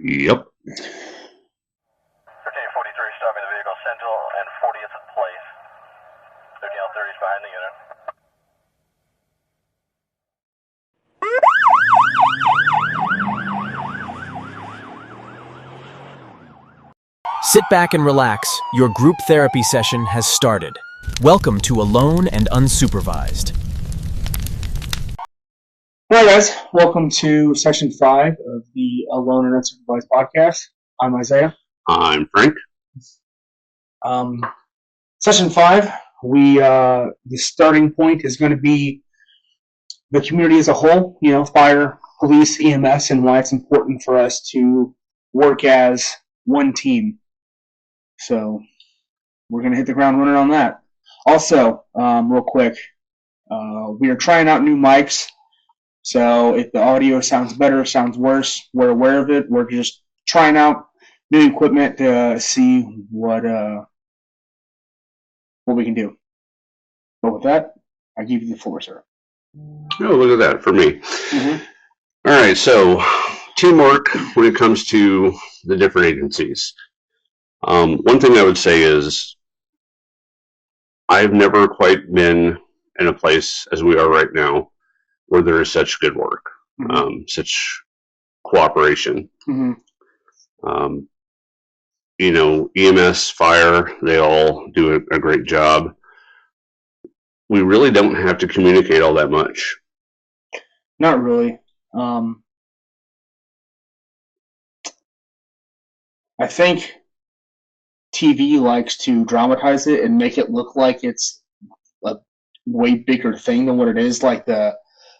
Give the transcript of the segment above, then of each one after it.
Yep. 1343 stopping the vehicle Central and 40th Place. 13L30 is behind the unit. Sit back and relax. Your group therapy session has started. Welcome to Alone and Unsupervised. Hi guys, welcome to Session 5 of the Alone and Unsupervised Podcast. I'm Isaiah. I'm Frank. Session 5, the starting point is going to be the community as a whole, fire, police, EMS, and why it's important for us to work as one team. So, we're going to hit the ground running on that. Also, real quick, we are trying out new mics. So if the audio sounds better, sounds worse, we're aware of it. We're just trying out new equipment to see what we can do. But with that, I give you the floor, sir. Oh, look at that for me. Mm-hmm. All right, so teamwork when it comes to the different agencies. One thing I would say is I've never quite been in a place as we are right now where there is such good work, such cooperation. Mm-hmm. EMS, fire, they all do a great job. We really don't have to communicate all that much. Not really. I think TV likes to dramatize it and make it look like it's a way bigger thing than what it is, like the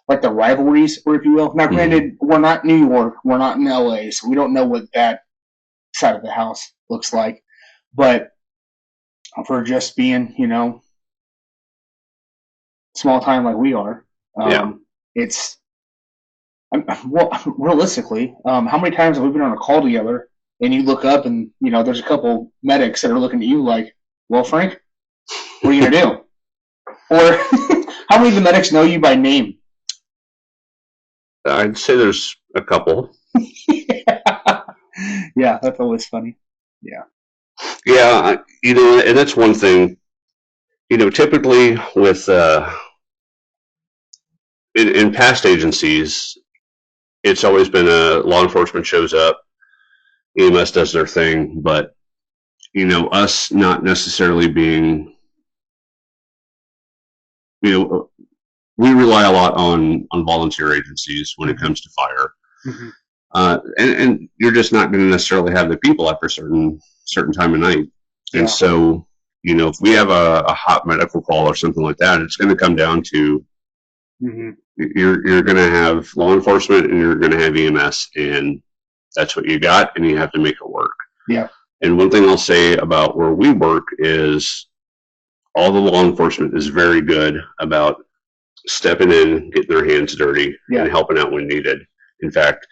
rivalries, or if you will. Now, granted, we're not New York, we're not in LA, so we don't know what that side of the house looks like. But for just being, small time like we are, it's realistically, how many times have we been on a call together and you look up and there's a couple medics that are looking at you like, well, Frank, what are you gonna do? Or how many of the medics know you by name? I'd say there's a couple. Yeah, that's always funny. Yeah. Yeah, and that's one thing. Typically with in past agencies, it's always been law enforcement shows up, EMS does their thing, but us not necessarily being, we rely a lot on volunteer agencies when it comes to fire. Mm-hmm. And you're just not going to necessarily have the people after certain time of night. And so, if we have a hot medical call or something like that, it's going to come down to you're going to have law enforcement and you're going to have EMS, and that's what you got, and you have to make it work. Yeah. And one thing I'll say about where we work is all the law enforcement is very good about stepping in, getting their hands dirty, and helping out when needed. In fact,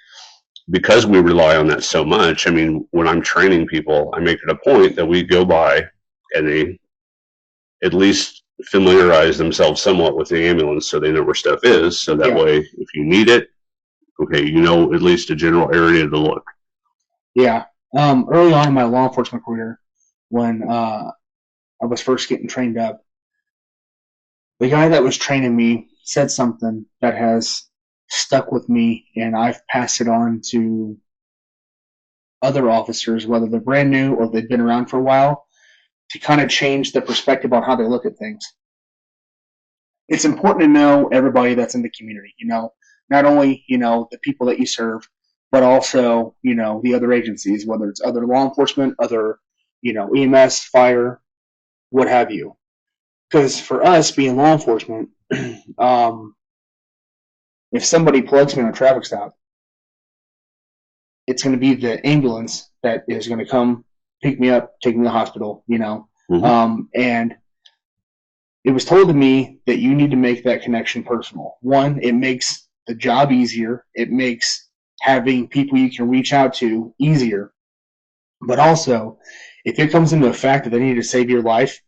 because we rely on that so much, when I'm training people, I make it a point that we go by and they at least familiarize themselves somewhat with the ambulance so they know where stuff is. So that way, if you need it, okay, at least a general area to look. Yeah. Early on in my law enforcement career, when I was first getting trained up, the guy that was training me said something that has stuck with me, and I've passed it on to other officers, whether they're brand new or they've been around for a while, to kind of change the perspective on how they look at things. It's important to know everybody that's in the community, not only, the people that you serve, but also, the other agencies, whether it's other law enforcement, other, EMS, fire, what have you. Because for us, being law enforcement, if somebody plugs me on a traffic stop, it's going to be the ambulance that is going to come pick me up, take me to the hospital, and it was told to me that you need to make that connection personal. One, it makes the job easier. It makes having people you can reach out to easier. But also, if it comes into the fact that they need to save your life,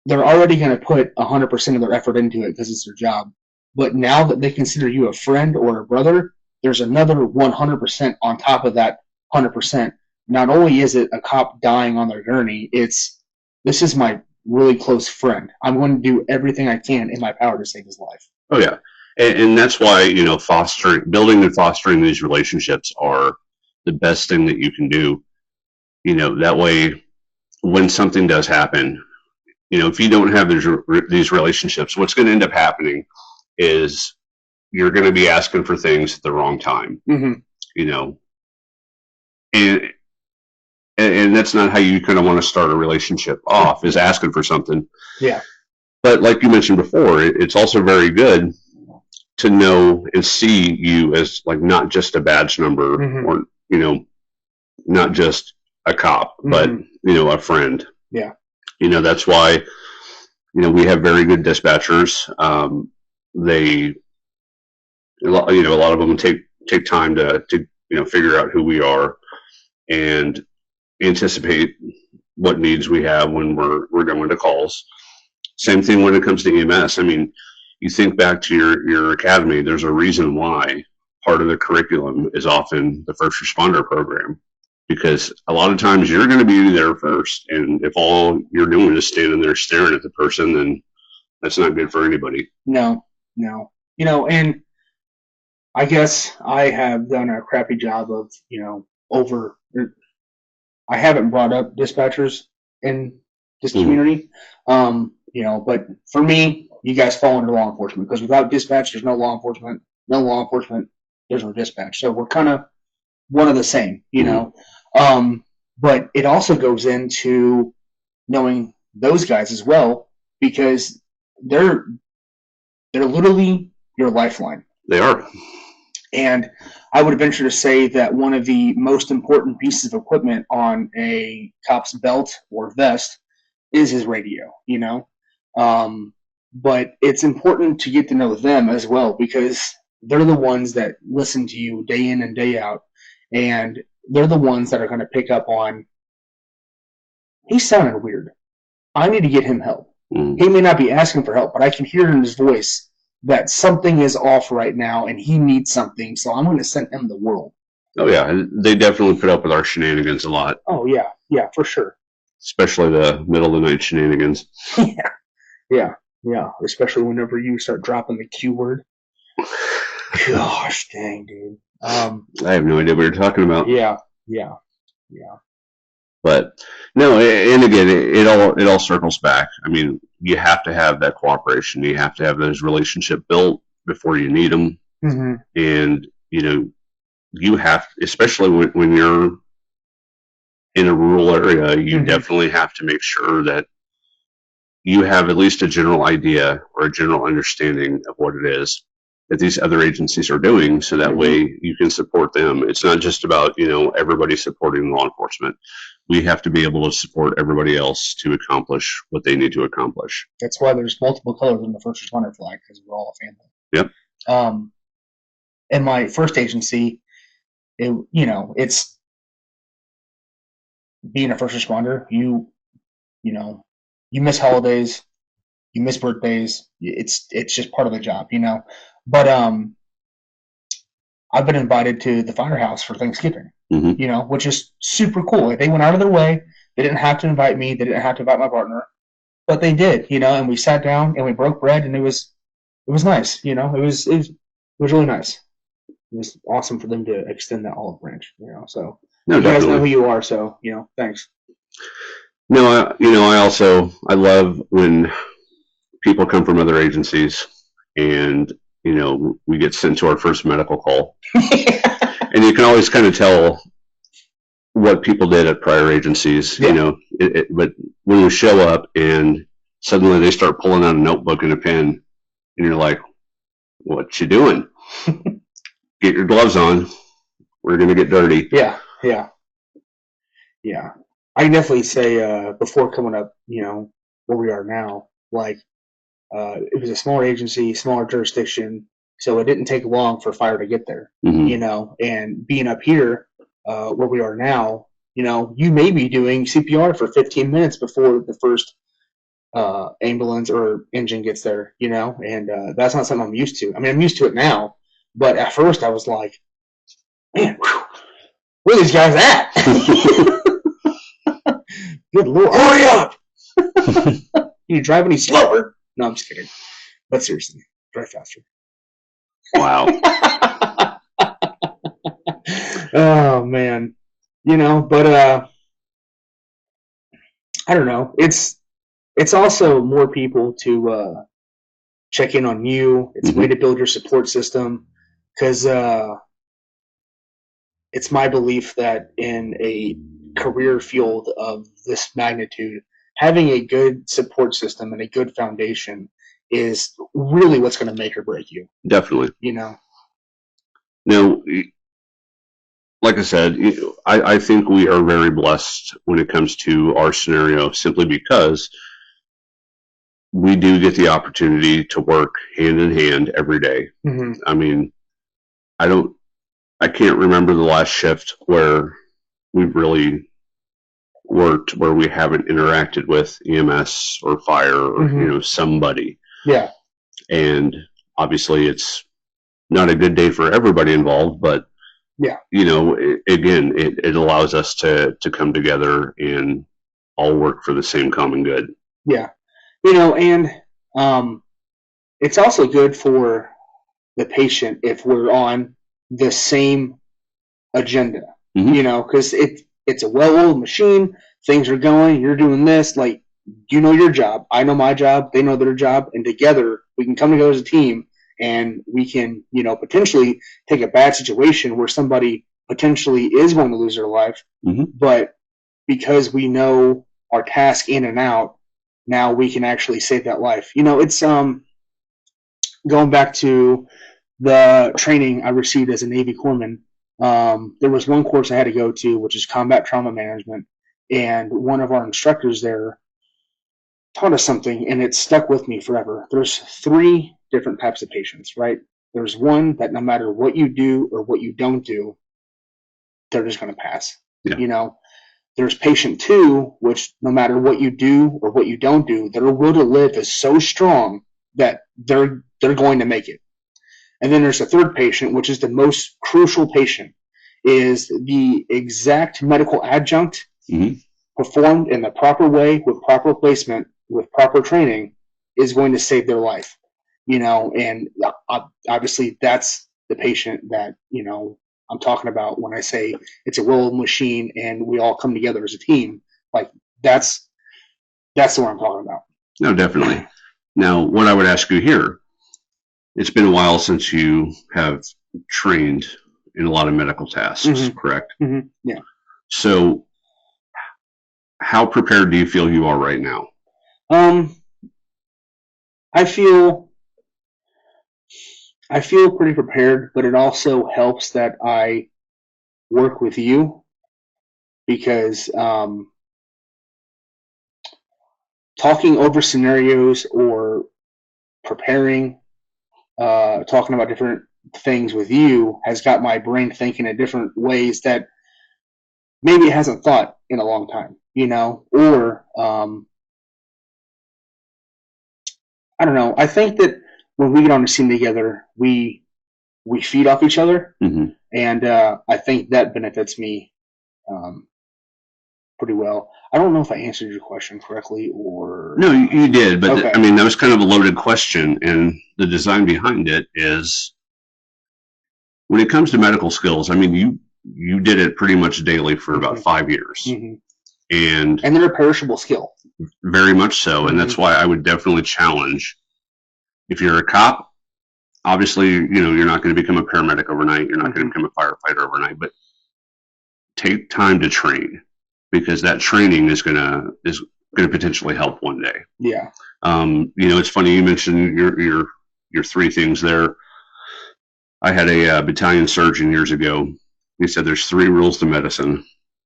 they're already going to put 100% of their effort into it because it's their job. But now that they consider you a friend or a brother, there's another 100% on top of that 100%. Not only is it a cop dying on their journey, this is my really close friend. I'm going to do everything I can in my power to save his life. Oh yeah, and that's why building and fostering these relationships are the best thing that you can do. That way, when something does happen, if you don't have these relationships, what's going to end up happening is you're going to be asking for things at the wrong time. Mm-hmm. And that's not how you kind of want to start a relationship off, is asking for something. Yeah. But like you mentioned before, it's also very good to know and see you as like not just a badge number, mm-hmm. or, not just a cop, but, mm-hmm. A friend. Yeah. That's why, we have very good dispatchers. A lot of them take time to figure out who we are and anticipate what needs we have when we're going to calls. Same thing when it comes to EMS. I mean, you think back to your academy, there's a reason why part of the curriculum is often the first responder program, because a lot of times you're going to be there first, and if all you're doing is standing there staring at the person, then that's not good for anybody. No. And I guess I have done a crappy job of, I haven't brought up dispatchers in this community, but for me, you guys fall under law enforcement, because without dispatch, there's no law enforcement. No law enforcement, there's no dispatch. So we're kind of one of the same, But it also goes into knowing those guys as well, because they're literally your lifeline. They are. And I would venture to say that one of the most important pieces of equipment on a cop's belt or vest is his radio, But it's important to get to know them as well, because they're the ones that listen to you day in and day out. And they're the ones that are going to pick up on, he's sounding weird. I need to get him help. He may not be asking for help, but I can hear in his voice that something is off right now and he needs something, so I'm going to send him the world. Oh, yeah. They definitely put up with our shenanigans a lot. Oh, yeah. Yeah, for sure. Especially the middle of the night shenanigans. Yeah. Especially whenever you start dropping the Q word. Gosh dang, dude. I have no idea what you're talking about. Yeah. But no, and again, it all circles back. I mean, you have to have that cooperation. You have to have those relationships built before you need them. Mm-hmm. And you have, especially when you're in a rural area, you mm-hmm. definitely have to make sure that you have at least a general idea or a general understanding of what it is that these other agencies are doing, so that mm-hmm. way you can support them. It's not just about everybody supporting law enforcement. We have to be able to support everybody else to accomplish what they need to accomplish. That's why there's multiple colors in the first responder flag, because we're all a family. Yep. In my first agency, it's being a first responder. You miss holidays, you miss birthdays. It's just part of the job, But I've been invited to the firehouse for Thanksgiving. Mm-hmm. Which is super cool. They went out of their way. They didn't have to invite me. They didn't have to invite my partner, but they did, and we sat down and we broke bread, and it was nice. It was really nice. It was awesome for them to extend that olive branch, so no, you definitely. guys know who you are. So, thanks. No, I love when people come from other agencies and, we get sent to our first medical call. And you can always kind of tell what people did at prior agencies, but when you show up and suddenly they start pulling out a notebook and a pen, and you're like, what you doing? Get your gloves on. We're going to get dirty. Yeah. I can definitely say before coming up, where we are now, it was a smaller agency, smaller jurisdiction, so it didn't take long for fire to get there, mm-hmm. And being up here, where we are now, you may be doing CPR for 15 minutes before the first ambulance or engine gets there, and that's not something I'm used to. I mean, I'm used to it now, but at first I was like, Man, where are these guys at? Good Lord, hurry up! You drive any slower? No, I'm just kidding. But seriously, drive faster. Wow. Oh man, but I don't know. It's also more people to check in on you. It's a way to build your support system, because it's my belief that in a career field of this magnitude, having a good support system and a good foundation is really what's going to make or break you. Definitely. Now, like I said, I think we are very blessed when it comes to our scenario, simply because we do get the opportunity to work hand in hand every day. Mm-hmm. I mean, I can't remember the last shift where we've really worked where we haven't interacted with EMS or fire or, somebody. Yeah. And obviously it's not a good day for everybody involved, but yeah, it allows us to come together and all work for the same common good. Yeah. And it's also good for the patient if we're on the same agenda, because it's a well-oiled machine. Things are going, you're doing this, like, you know your job, I know my job, they know their job, and together we can come together as a team, and we can, potentially take a bad situation where somebody potentially is going to lose their life, but because we know our task in and out, now we can actually save that life. It's going back to the training I received as a Navy corpsman. There was one course I had to go to, which is combat trauma management, and one of our instructors there taught us something, and it stuck with me forever. There's 3 different types of patients, right? There's one that no matter what you do or what you don't do, they're just going to pass. Yeah. There's patient 2, which no matter what you do or what you don't do, their will to live is so strong that they're going to make it. And then there's a third patient, which is the most crucial patient, is the exact medical adjunct performed in the proper way, with proper placement, with proper training, is going to save their life. And obviously that's the patient that, I'm talking about when I say it's a well-oiled machine and we all come together as a team. Like, that's what I'm talking about. No, definitely. Now, what I would ask you here, it's been a while since you have trained in a lot of medical tasks, correct? Mm-hmm. Yeah. So how prepared do you feel you are right now? I feel pretty prepared, but it also helps that I work with you, because talking over scenarios or preparing, talking about different things with you has got my brain thinking in different ways that maybe it hasn't thought in a long time, or I don't know. I think that when we get on the scene together, we feed off each other, and I think that benefits me pretty well. I don't know if I answered your question correctly or... No, you did, but okay. That was kind of a loaded question, and the design behind it is, when it comes to medical skills, you did it pretty much daily for about 5 years. And they're a perishable skill. Very much so, and that's why I would definitely challenge, if you're a cop, obviously, you're not going to become a paramedic overnight, you're not going to become a firefighter overnight, but take time to train, because that training is going to potentially help one day. Yeah. It's funny you mentioned your 3 things there. I had a battalion surgeon years ago. He said there's 3 rules to medicine.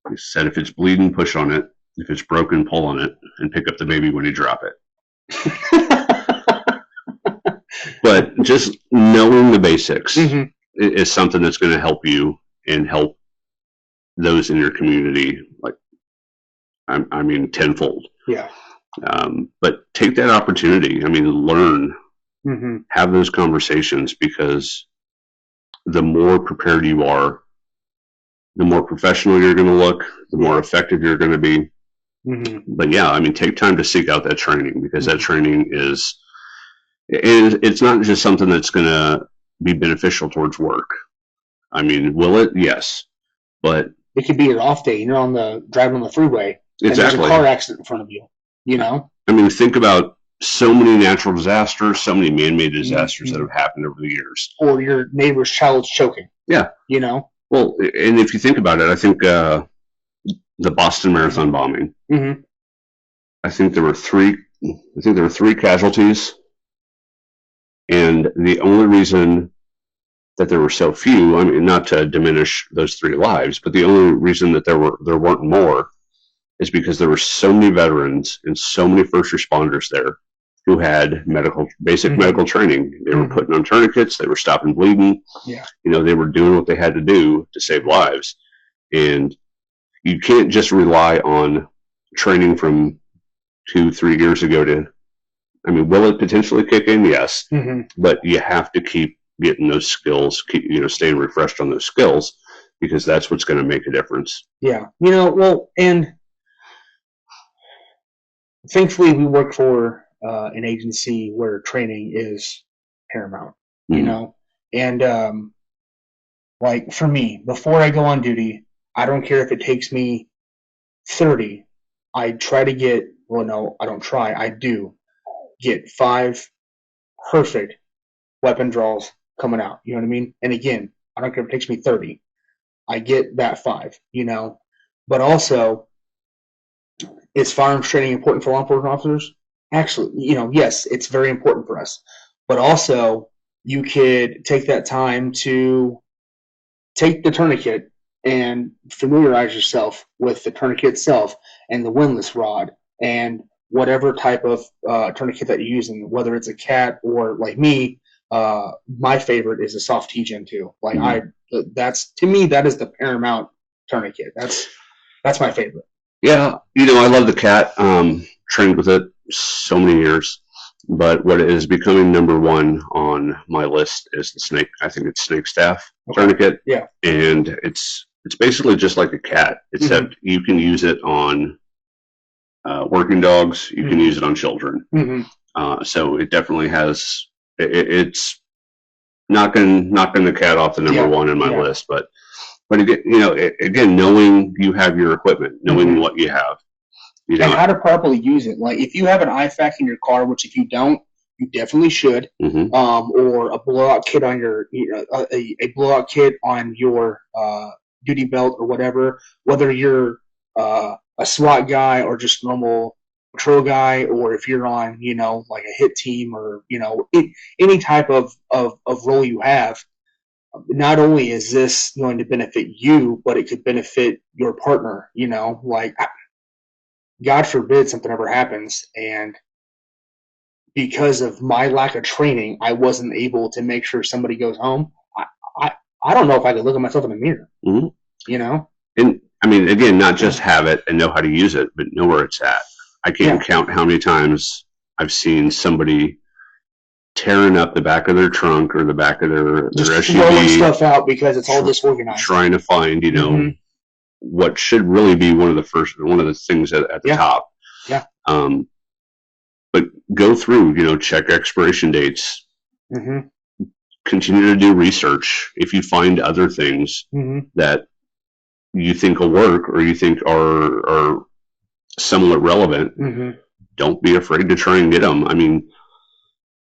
He said if it's bleeding, push on it. If it's broken, pull on it, and pick up the baby when you drop it. But just knowing the basics is something that's going to help you and help those in your community, like, tenfold. Yeah. But take that opportunity. Learn, have those conversations, because the more prepared you are, the more professional you're going to look, the more effective you're going to be. But yeah, I mean, take time to seek out that training, because that training it's not just something that's going to be beneficial towards work. I mean, will it? Yes, but it could be your off day and you're driving on the freeway and there's a car accident in front of you, you know? I mean, think about so many natural disasters, so many man-made disasters that have happened over the years. Or your neighbor's child's choking. Yeah. You know? Well, and if you think about it, I think the Boston Marathon bombing, I think there were three casualties. And the only reason that there were so few, I mean, not to diminish those 3 lives, but the only reason that there weren't more is because there were so many veterans and so many first responders there who had basic medical training. They were putting on tourniquets, they were stopping bleeding. Yeah. You know, they were doing what they had to do to save lives. And you can't just rely on training from 2-3 years ago I mean, will it potentially kick in? Yes. But you have to keep getting those skills, staying refreshed on those skills, because that's what's going to make a difference. Yeah. You know, well, and thankfully we work for an agency where training is paramount, you know? And like for me, before I go on duty, I don't care if it takes me 30. I try to get, well, no, I don't try. I do get 5 perfect weapon draws coming out. You know what I mean? And again, I don't care if it takes me 30. I get that 5, you know? But also, is firearms training important for law enforcement officers? Actually, you know, yes, it's very important for us. But also, you could take that time to take the tourniquet and familiarize yourself with the tourniquet itself and the windlass rod and whatever type of tourniquet that you're using, whether it's a cat or like me, my favorite is a soft T-Gen 2. Like that's, to me, that is the paramount tourniquet. That's my favorite. Yeah, you know, I love the cat. Trained with it so many years, but what is becoming number 1 on my list is the snake. I think it's snake staff tourniquet. Yeah, and it's basically just like a cat, except you can use it on working dogs. You can use it on children. So it definitely has. It's knocking the cat off the number 1 in my list, but again, you know, again, knowing you have your equipment, knowing what you have, you know, and how to properly use it. Like if you have an IFAK in your car, which if you don't, you definitely should, or a blowout kit on your, a blowout kit on your duty belt or whatever. Whether you're a SWAT guy or just normal patrol guy, or if you're on, you know, like a hit team or, you know, any type of role you have. Not only is this going to benefit you, but it could benefit your partner, you know, like God forbid something ever happens. And because of my lack of training, I wasn't able to make sure somebody goes home. I don't know if I could look at myself in the mirror, you know? And I mean, again, not just have it and know how to use it, but know where it's at. I can't count how many times I've seen somebody tearing up the back of their trunk or the back of their just SUV, throwing stuff out because it's all disorganized. Trying to find, you know, what should really be one of the things at the top. Yeah. But go through, you know, check expiration dates. Continue to do research. If you find other things that you think will work or you think are somewhat relevant, don't be afraid to try and get them. I mean,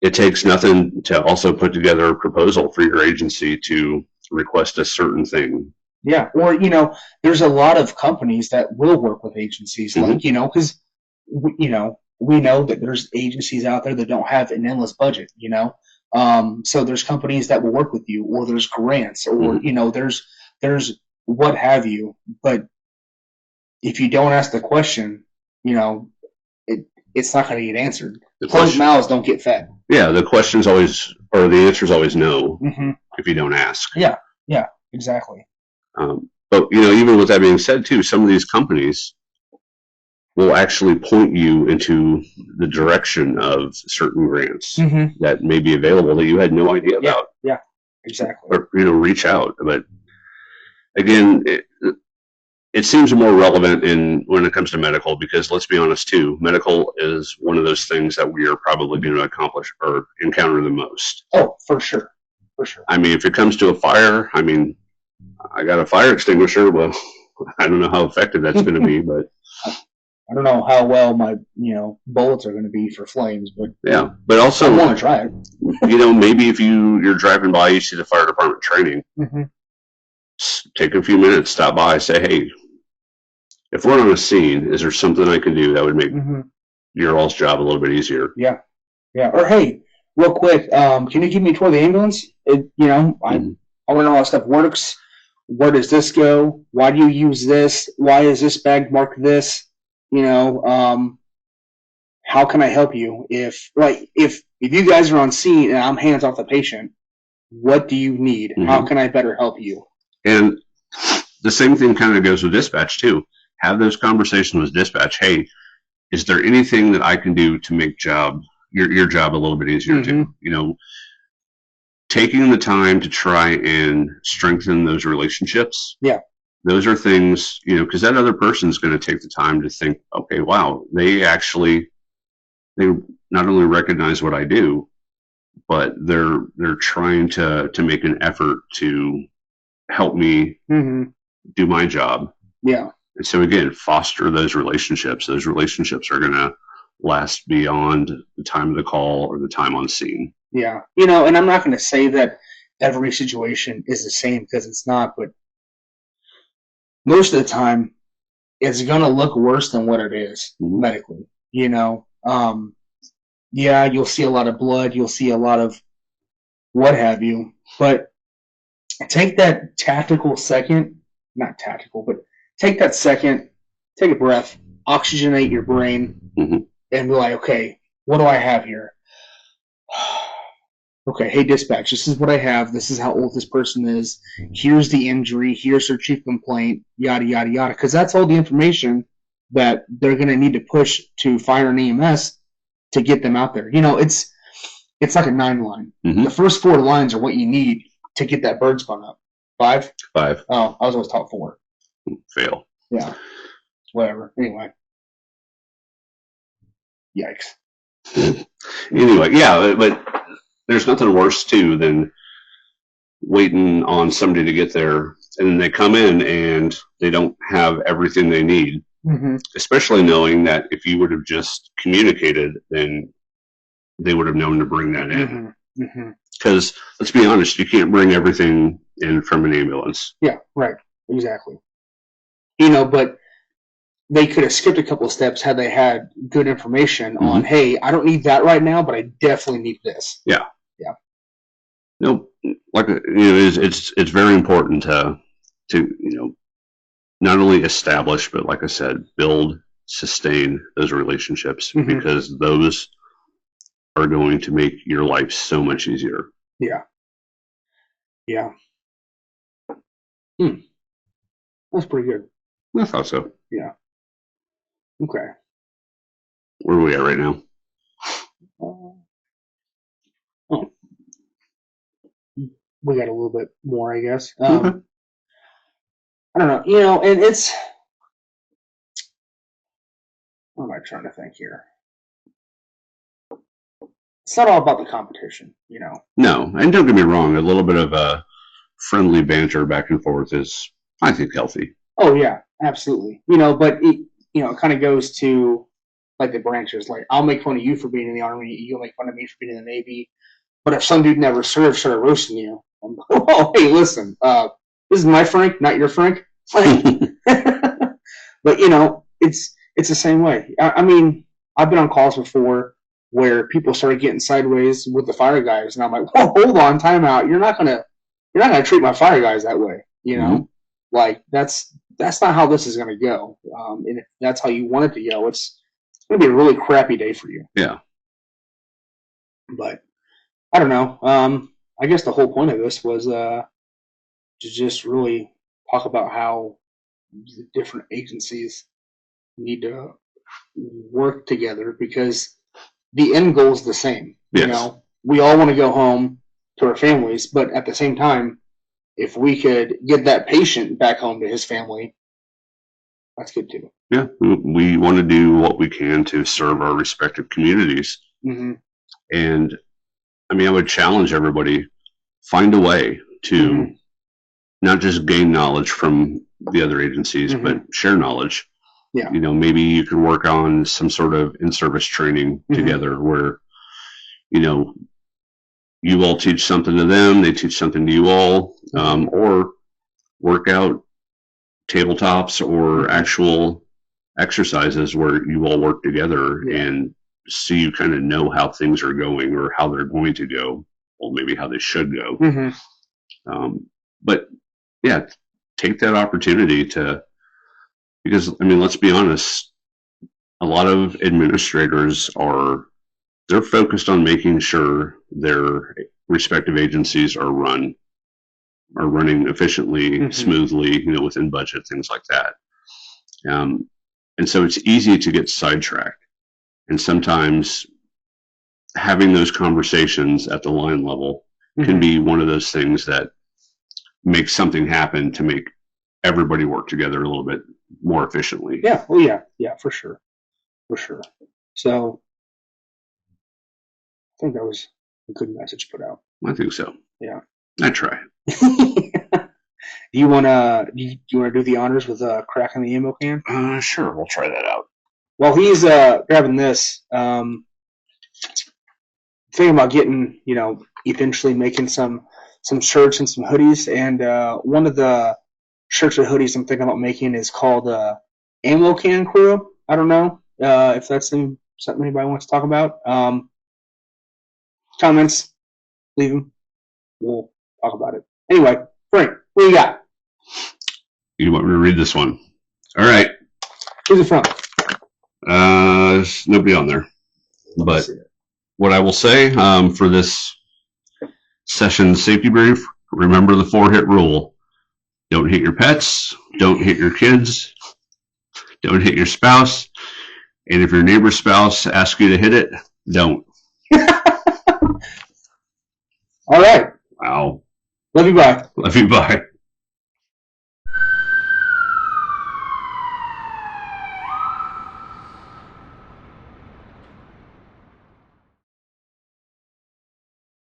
it takes nothing to also put together a proposal for your agency to request a certain thing. Yeah, or, you know, there's a lot of companies that will work with agencies, like, you know, because, you know, we know that there's agencies out there that don't have an endless budget, you know. So there's companies that will work with you, or there's grants, or, you know, there's what have you. But if you don't ask the question, you know, it's not going to get answered. Closed mouths don't get fed. Yeah, the question's always, or the answer's always no if you don't ask. Yeah, exactly. But, you know, even with that being said, too, some of these companies will actually point you into the direction of certain grants that may be available that you had no idea about. Yeah, exactly. Or, you know, reach out. But again, it seems more relevant when it comes to medical, because let's be honest too, medical is one of those things that we are probably going to accomplish or encounter the most. Oh, for sure. For sure. I mean, if it comes to a fire, I mean, I got a fire extinguisher. Well, I don't know how effective that's going to be, but I don't know how well my bullets are going to be for flames, but yeah. But also, I want to try it. Maybe if you're driving by, you see the fire department training, take a few minutes, stop by, say, hey, if we're on a scene, is there something I can do that would make your all's job a little bit easier? Yeah. Or hey, real quick, can you give me a tour of the ambulance? I want to know how stuff works. Where does this go? Why do you use this? Why is this bag marked this? How can I help you? If you guys are on scene and I'm hands off the patient, what do you need? How can I better help you? And the same thing kind of goes with dispatch too. Have those conversations with dispatch. Hey, is there anything that I can do to make your job a little bit easier too? Taking the time to try and strengthen those relationships. Yeah. Those are things, because that other person is going to take the time to think, okay, wow, they not only recognize what I do, but they're trying to make an effort to help me do my job. Yeah. And so again, foster those relationships. Those relationships are going to last beyond the time of the call or the time on scene. Yeah. And I'm not going to say that every situation is the same, because it's not, but most of the time it's going to look worse than what it is medically. You'll see a lot of blood, you'll see a lot of what have you, but take that take that second, take a breath, oxygenate your brain, and be like, okay, what do I have here? Okay, hey, dispatch, this is what I have. This is how old this person is. Here's the injury. Here's their chief complaint, yada, yada, yada. Because that's all the information that they're going to need to push to fire an EMS to get them out there. It's like a 9-line. The first 4 lines are what you need to get that bird spun up. 5? 5. Oh, I was always taught 4. Fail. Yeah. Whatever. Anyway. Yikes. Anyway, yeah, but there's nothing worse, too, than waiting on somebody to get there, and they come in and they don't have everything they need, especially knowing that if you would have just communicated, then they would have known to bring that in. Because, let's be honest, you can't bring everything in from an ambulance. Yeah, right. Exactly. But they could have skipped a couple of steps had they had good information on, hey, I don't need that right now, but I definitely need this. Yeah. It's very important to not only establish, but like I said, build, sustain those relationships, because those are going to make your life so much easier. Yeah. That's pretty good. I thought so. Yeah. Okay. Where are we at right now? We got a little bit more, I guess. I don't know. And it's... What am I trying to think here? It's not all about the competition, No, and don't get me wrong, a little bit of a friendly banter back and forth is, I think, healthy. Oh, yeah, absolutely. But it kind of goes to, like, the branches. Like, I'll make fun of you for being in the Army, you'll make fun of me for being in the Navy. But if some dude never served, started roasting you, I'm like, oh, hey, listen, this is my Frank, not your Frank. Like, but, it's the same way. I mean, I've been on calls before where people started getting sideways with the fire guys, and I'm like, whoa, hold on, time out. You're not gonna treat my fire guys that way, Like, that's not how this is gonna go. And if that's how you want it to go, it's gonna be a really crappy day for you. Yeah. But I don't know. I guess the whole point of this was to just really talk about how the different agencies need to work together, because the end goal is the same. Yes. We all want to go home to our families, but at the same time, if we could get that patient back home to his family, that's good too. Yeah, we want to do what we can to serve our respective communities. Mm-hmm. And I mean, I would challenge everybody, find a way to not just gain knowledge from the other agencies, but share knowledge. Yeah. You know, maybe you can work on some sort of in-service training together where, you know, you all teach something to them, they teach something to you all, or work out tabletops or actual exercises where you all work together and so you kind of know how things are going or how they're going to go, or maybe how they should go. But yeah, take that opportunity because I mean, let's be honest, a lot of administrators they're focused on making sure their respective agencies are running efficiently, smoothly, you know, within budget, things like that. And so it's easy to get sidetracked. And sometimes having those conversations at the line level can be one of those things that makes something happen to make everybody work together a little bit more efficiently. Yeah. Oh, yeah. Yeah, for sure. For sure. So I think that was a good message put out. I think so. Yeah. I try. Do you want to do the honors with cracking the ammo can? Sure. We'll try that out. While he's grabbing this, thinking about getting, you know, eventually making some shirts and some hoodies. And one of the shirts or hoodies I'm thinking about making is called Ammo Can Crew. I don't know if that's something anybody wants to talk about. Comments, leave them. We'll talk about it. Anyway, Frank, what do you got? You want me to read this one? All right. Who's it from? There's nobody on there. But what I will say for this session safety brief, remember the 4-hit rule. Don't hit your pets. Don't hit your kids. Don't hit your spouse. And if your neighbor's spouse asks you to hit it, don't. All right. Wow. Love you, bye. Love you, bye.